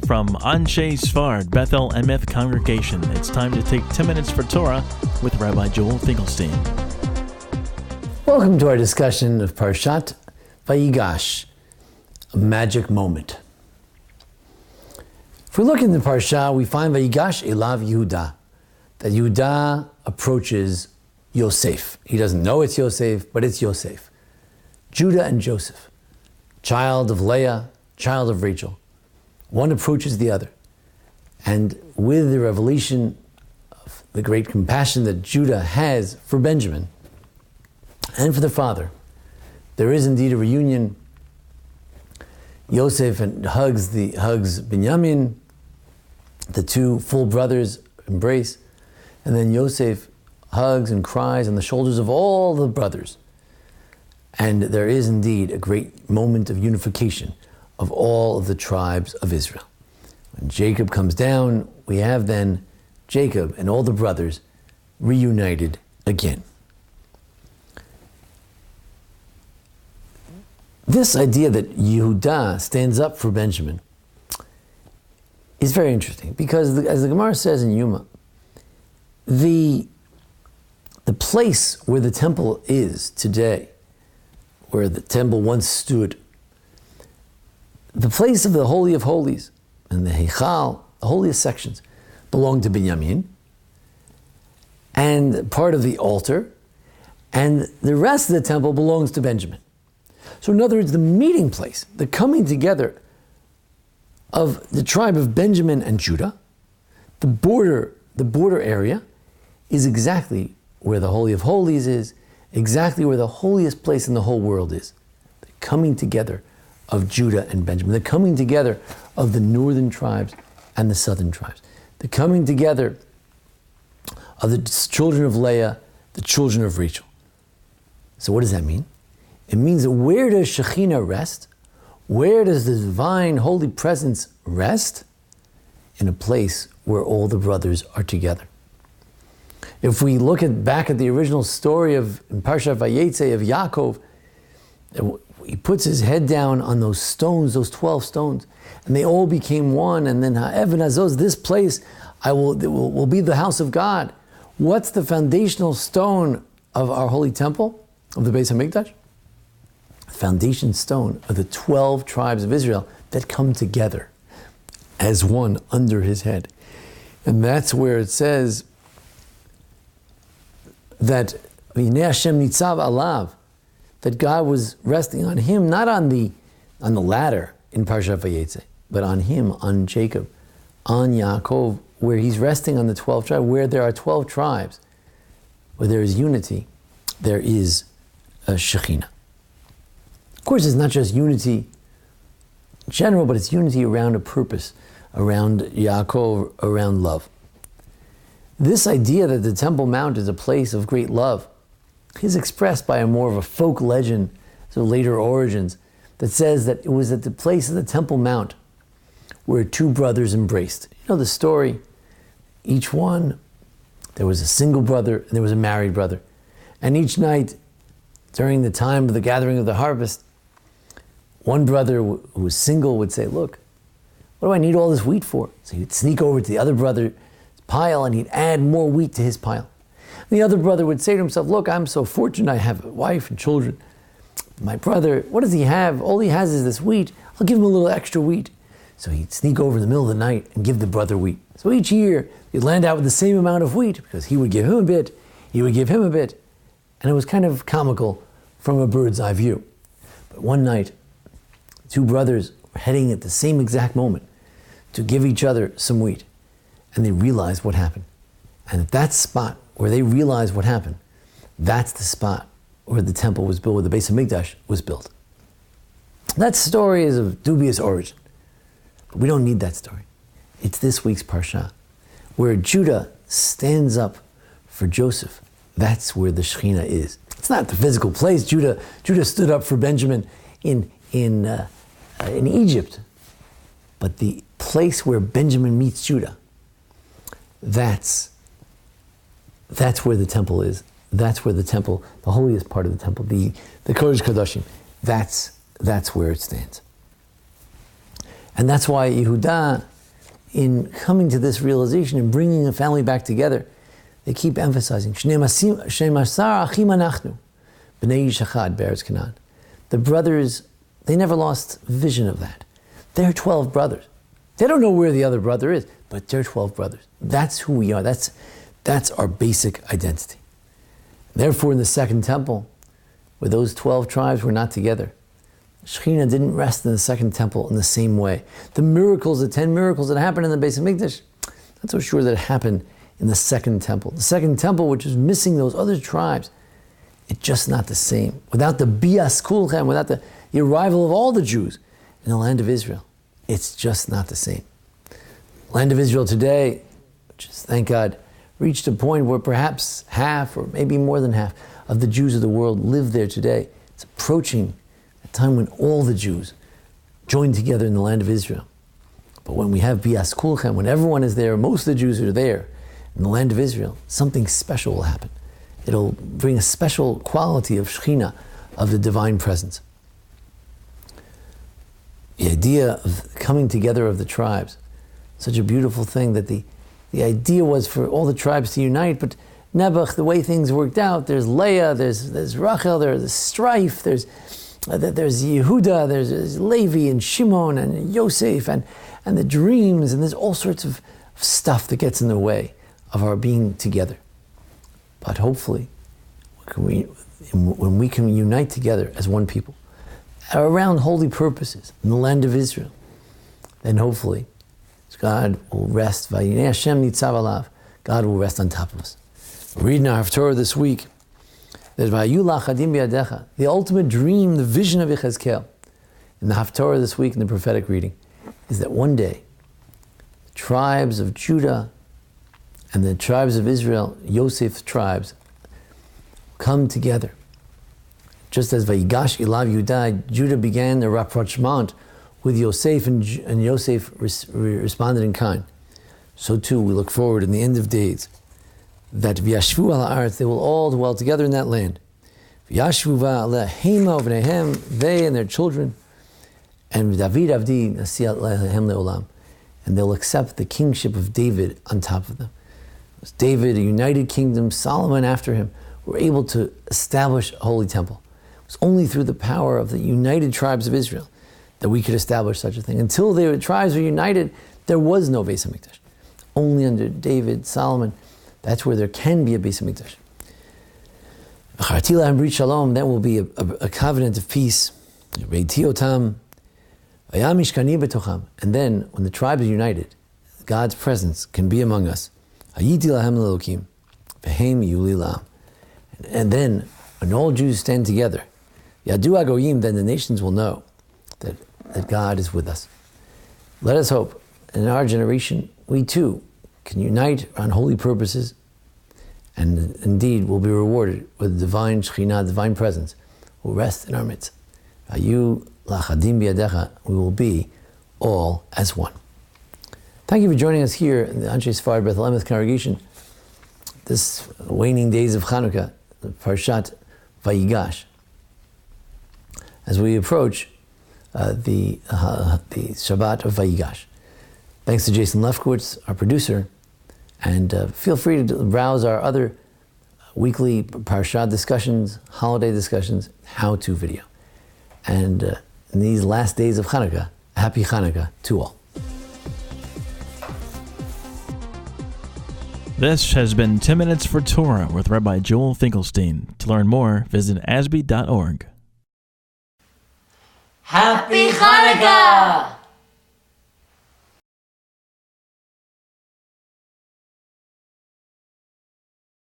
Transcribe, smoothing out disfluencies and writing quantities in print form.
from Anshe Sfard Bethel Emeth Congregation. It's time to take 10 minutes for Torah with Rabbi Joel Finkelstein. Welcome to our discussion of Parshat Vayigash, a magic moment. If we look in the Parsha, we find Vayigash Elav Yehuda, that Yehuda approaches Yosef. He doesn't know it's Yosef, but it's Yosef. Judah and Joseph, child of Leah, child of Rachel. One approaches the other. And with the revelation of the great compassion that Judah has for Benjamin and for the father, there is indeed a reunion. Yosef hugs Binyamin, the two full brothers embrace, and then Yosef hugs and cries on the shoulders of all the brothers. And there is indeed a great moment of unification of all of the tribes of Israel. When Jacob comes down, we have then Jacob and all the brothers reunited again. This idea that Yehuda stands up for Benjamin is very interesting because, as the Gemara says in Yuma, the place where the temple is today, where the temple once stood, the place of the Holy of Holies and the Heichal, the holiest sections, belong to Binyamin, and part of the altar, and the rest of the temple belongs to Benjamin. So in other words, the meeting place, the coming together of the tribe of Benjamin and Judah, the border area, is exactly where the Holy of Holies is, exactly where the holiest place in the whole world is. The coming together of Judah and Benjamin, the coming together of the northern tribes and the southern tribes, the coming together of the children of Leah, the children of Rachel. So what does that mean? It means that where does Shekhinah rest? Where does the divine holy presence rest? In a place where all the brothers are together. If we look back at the original story of Parshat Vayetze of Yaakov, he puts his head down on those stones, those 12 stones, and they all became one. And then Ha'evan Hazoz, this place will be the house of God. What's the foundational stone of our holy temple, of the Beis HaMikdash? The foundation stone of the 12 tribes of Israel that come together as one under his head. And that's where it says that V'nei Hashem nitzav alav, that God was resting on him, not on the ladder in Parshat Vayetze, but on him, on Jacob, on Yaakov, where he's resting on the 12 tribes, where there are 12 tribes, where there is unity, there is a Shekhinah. Of course, it's not just unity in general, but it's unity around a purpose, around Yaakov, around love. This idea that the Temple Mount is a place of great love is expressed by a more of a folk legend, so later origins, that says that it was at the place of the Temple Mount where two brothers embraced. You know the story, each one, there was a single brother and there was a married brother. And each night, during the time of the gathering of the harvest, one brother who was single would say, look, what do I need all this wheat for? So he'd sneak over to the other brother's pile and he'd add more wheat to his pile. The other brother would say to himself, look, I'm so fortunate, I have a wife and children. My brother, what does he have? All he has is this wheat. I'll give him a little extra wheat. So he'd sneak over in the middle of the night and give the brother wheat. So each year, he'd land out with the same amount of wheat because he would give him a bit, he would give him a bit. And it was kind of comical from a bird's eye view. But one night, two brothers were heading at the same exact moment to give each other some wheat. And they realized what happened. And at that spot where they realized what happened, that's the spot where the temple was built, where the Beis HaMikdash was built. That story is of dubious origin. But we don't need that story. It's this week's Parsha, where Judah stands up for Joseph. That's where the Shekhinah is. It's not the physical place. Judah stood up for Benjamin in Egypt. But the place where Benjamin meets Judah, that's where the temple is. That's where the temple, the holiest part of the temple, the Kodesh Kodashim, that's where it stands. And that's why Yehuda in coming to this realization and bringing a family back together, they keep emphasizing, the brothers, they never lost vision of that. They're 12 brothers. They don't know where the other brother is, but they're 12 brothers. That's who we are. That's our basic identity. Therefore, in the second temple, where those 12 tribes were not together, Shekhinah didn't rest in the second temple in the same way. The miracles, the 10 miracles that happened in the Beis HaMikdash, not so sure that it happened in the second temple. The second temple, which is missing those other tribes, it's just not the same. Without the bias kulchem, without the arrival of all the Jews in the land of Israel, it's just not the same. Land of Israel today, which is, thank God, reached a point where perhaps half or maybe more than half of the Jews of the world live there today. It's approaching a time when all the Jews join together in the land of Israel. But when we have bias kulchem, when everyone is there, most of the Jews are there in the land of Israel, something special will happen. It'll bring a special quality of Shekhinah, of the divine presence. The idea of coming together of the tribes, such a beautiful thing that the idea was for all the tribes to unite, but Nebuch, the way things worked out, there's Leah, there's Rachel, there's strife, there's Yehuda, there's Levi and Shimon and Yosef and the dreams, and there's all sorts of stuff that gets in the way of our being together. But hopefully, when we can unite together as one people, around holy purposes in the land of Israel, then hopefully God will rest. Vayinei Hashem nitzav alav. God will rest on top of us. We're reading our Torah this week that Vayu lachadim biyadecha, the ultimate dream, the vision of Yechezkel, in the Haftorah this week in the prophetic reading, is that one day the tribes of Judah and the tribes of Israel, Yosef's tribes, come together. Just as Vayigash ilav Yudah, Judah began the rapprochement with Yosef, and Yosef responded in kind. So too we look forward in the end of days that v'yashvu al haaretz, they will all dwell together in that land. V'yashvu v'alehema v'nehem, they and their children, and David avdi nasi lehem leolam, and they'll accept the kingship of David on top of them. It was David, a united kingdom, Solomon after him, were able to establish a holy temple. It was only through the power of the united tribes of Israel that we could establish such a thing. Until the tribes were united, there was no Beis HaMikdash. Only under David, Solomon, that's where there can be a Beis HaMikdash. Shalom, that will be a covenant of peace. And then, when the tribes are united, God's presence can be among us. And then, when all Jews stand together, then the nations will know that God is with us. Let us hope, in our generation, we too can unite on holy purposes, and indeed will be rewarded with divine Shekhinah, divine presence, will rest in our midst. Ayu lachadim biyadecha, we will be all as one. Thank you for joining us here in the Anshe Sfard Bethel Emeth congregation, this waning days of Chanukah, the Parshat Vayigash, as we approach the Shabbat of Vayigash. Thanks to Jason Lefkowitz, our producer, and feel free to browse our other weekly Parsha discussions, holiday discussions, how-to video. And in these last days of Hanukkah, happy Hanukkah to all. This has been 10 Minutes for Torah with Rabbi Joel Finkelstein. To learn more, visit ASBEE.org. Happy Hanukkah!